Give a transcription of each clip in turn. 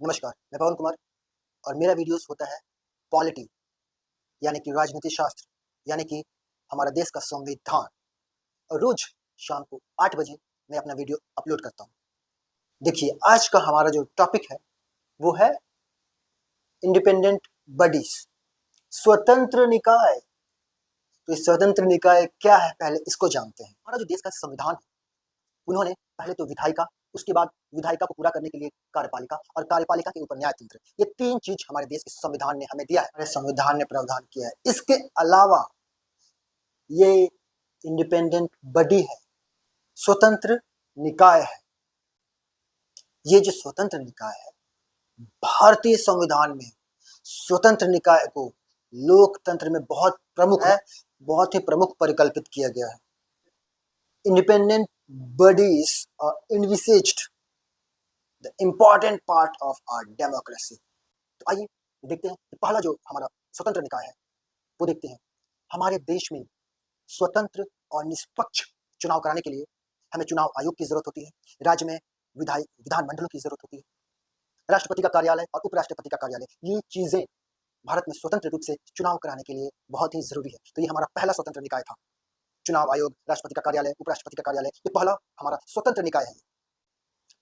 नमस्कार, मैं पवन कुमार और मेरा वीडियोस होता है पॉलिटी यानी कि राजनीति शास्त्र यानी कि हमारा देश का संविधान। और रोज शाम को 8 बजे मैं अपना वीडियो अपलोड करता हूँ। देखिए, आज का हमारा जो टॉपिक है वो है इंडिपेंडेंट बॉडीज, स्वतंत्र निकाय। तो ये स्वतंत्र निकाय क्या है, पहले इसको जानते हैं। हमारा जो देश का संविधान है, उन्होंने पहले तो विधायिका, उसके बाद विधायिका को पूरा करने के लिए कार्यपालिका और कार्यपालिका के ऊपर न्यायतंत्र। ये 3 चीज हमारे देश के संविधान ने हमें दिया है, हमारे संविधान ने प्रावधान किया है। इसके अलावा ये इंडिपेंडेंट बॉडी है, स्वतंत्र निकाय है। ये जो स्वतंत्र निकाय है, भारतीय संविधान में स्वतंत्र निकाय को लोकतंत्र में बहुत प्रमुख है, बहुत ही प्रमुख परिकल्पित किया गया है। Independent bodies are envisaged the important part of our democracy। तो आइए देखते हैं पहला जो हमारा स्वतंत्र निकाय है वो देखते हैं। हमारे देश में स्वतंत्र और निष्पक्ष चुनाव कराने के लिए हमें चुनाव आयोग की जरूरत होती है। राज्य में विधानमंडलों की जरूरत होती है, राष्ट्रपति का कार्यालय और उपराष्ट्रपति का कार्यालय। ये चीजें भारत में स्वतंत्र रूप से चुनाव कराने के लिए बहुत ही जरूरी है। तो ये हमारा पहला स्वतंत्र निकाय था, चुनाव आयोग, राष्ट्रपति का कार्यालय, उपराष्ट्रपति का कार्यालय। ये पहला हमारा स्वतंत्र निकाय है।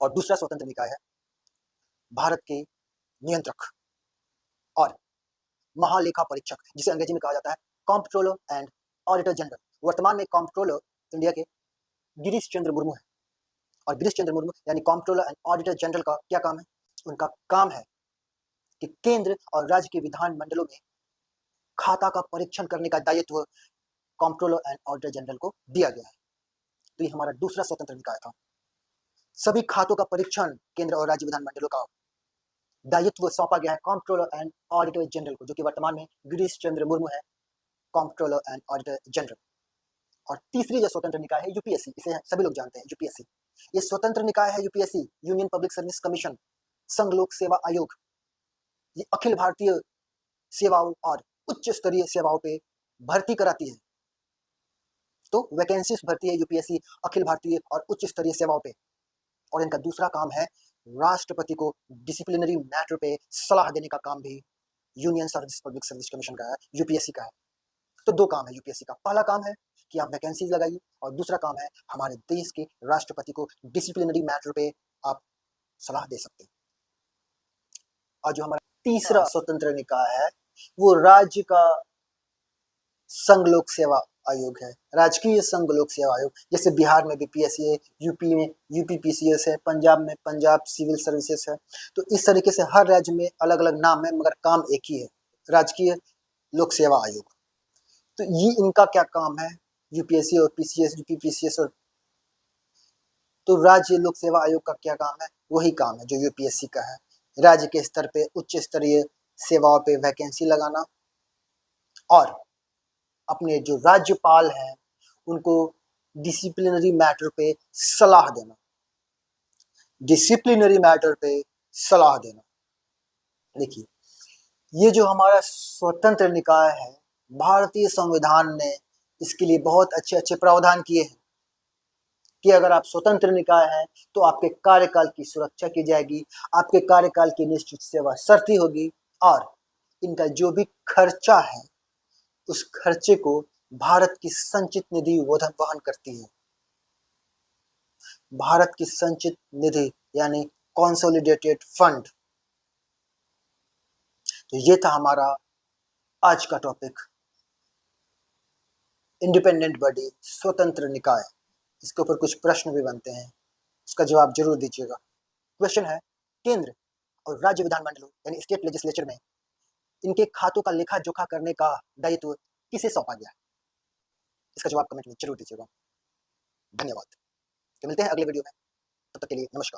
और दूसरा स्वतंत्र निकाय है भारत के नियंत्रक और महालेखा परीक्षक, जिसे अंग्रेजी में कहा जाता है कॉम्प्ट्रोलर एंड ऑडिटर जनरल। वर्तमान में कॉम्प्ट्रोलर इंडिया के गिरीश चंद्र मुर्मू है। और गिरीश चंद्र मुर्मू यानी कॉम्प्ट्रोलर एंड ऑडिटर जनरल का क्या काम है? उनका काम है कि केंद्र और राज्य के विधानमंडलों में खाता का परीक्षण करने का दायित्व कॉम्प्ट्रोलर एंड ऑडिटर जनरल को दिया गया है। तो ये हमारा दूसरा स्वतंत्र निकाय था। सभी खातों का परीक्षण केंद्र और राज्य विधानमंडलों का दायित्व सौंपा गया है कॉम्प्ट्रोलर एंड ऑडिटर जनरल को, जो कि वर्तमान में गिरीश चंद्र मुर्मू है, कॉम्प्ट्रोलर एंड ऑडिटर जनरल। और तीसरी जो स्वतंत्र निकाय है यूपीएससी, इसे सभी लोग जानते हैं यूपीएससी। ये स्वतंत्र निकाय है UPSC, union public service commission, संघ लोक सेवा आयोग। ये अखिल भारतीय सेवाओं और उच्च स्तरीय सेवाओं पे भर्ती कराती है। तो वैकेंसीज भरती है यूपीएससी अखिल भारतीय और उच्च स्तरीय सेवाओं पे। और इनका दूसरा काम है राष्ट्रपति को डिसिप्लिनरी मैटर पे सलाह देने का काम भी union service public service commission का है, यूपीएससी का है। तो 2 काम है यूपीएससी का। पहला काम है कि आप वैकेंसीज लगाइए और दूसरा काम है हमारे देश के राष्ट्रपति को डिसिप्लिनरी मैटर पे आप सलाह दे सकते हैं। और जो हमारा तीसरा स्वतंत्र निकाय है वो राज्य का संघ लोक सेवा आयोग है, राजकीय संघ लोक सेवा आयोग। जैसे बिहार में बीपीएससी है, यूपी में यूपीपीसीएस है, पंजाब में पंजाब सिविल सर्विसेज है। तो इस तरीके से हर राज्य में अलग अलग नाम है, मगर काम एक ही है, राजकीय लोक सेवा आयोग। तो ये इनका क्या काम है? यूपीएससी और पीसीएस, यूपीपीसीएस और तो राज्य लोक सेवा आयोग का क्या काम है? वही काम है जो यूपीएससी का है, राज्य के स्तर पे उच्च स्तरीय सेवाओं पे वैकेंसी लगाना और अपने जो राज्यपाल हैं उनको डिसिप्लिनरी मैटर पे सलाह देना, डिसिप्लिनरी मैटर पे सलाह देना। देखिए, ये जो हमारा स्वतंत्र निकाय है, भारतीय संविधान ने इसके लिए बहुत अच्छे अच्छे प्रावधान किए हैं कि अगर आप स्वतंत्र निकाय हैं तो आपके कार्यकाल की सुरक्षा की जाएगी, आपके कार्यकाल की निश्चित सेवा शर्ती होगी और इनका जो भी खर्चा है उस खर्चे को भारत की संचित निधि वहन करती है। भारत की संचित निधि यानी कंसोलिडेटेड फंड। तो ये था हमारा आज का टॉपिक, इंडिपेंडेंट बॉडी, स्वतंत्र निकाय। इसके ऊपर कुछ प्रश्न भी बनते हैं, उसका जवाब जरूर दीजिएगा। क्वेश्चन है, केंद्र और राज्य विधानमंडलों यानी स्टेट लेजिस्लेचर में इनके खातों का लेखा जोखा करने का दायित्व किसे सौंपा गया है? इसका जवाब कमेंट में जरूर दीजिएगा। धन्यवाद। तो मिलते हैं अगले वीडियो में, तब तक के लिए नमस्कार।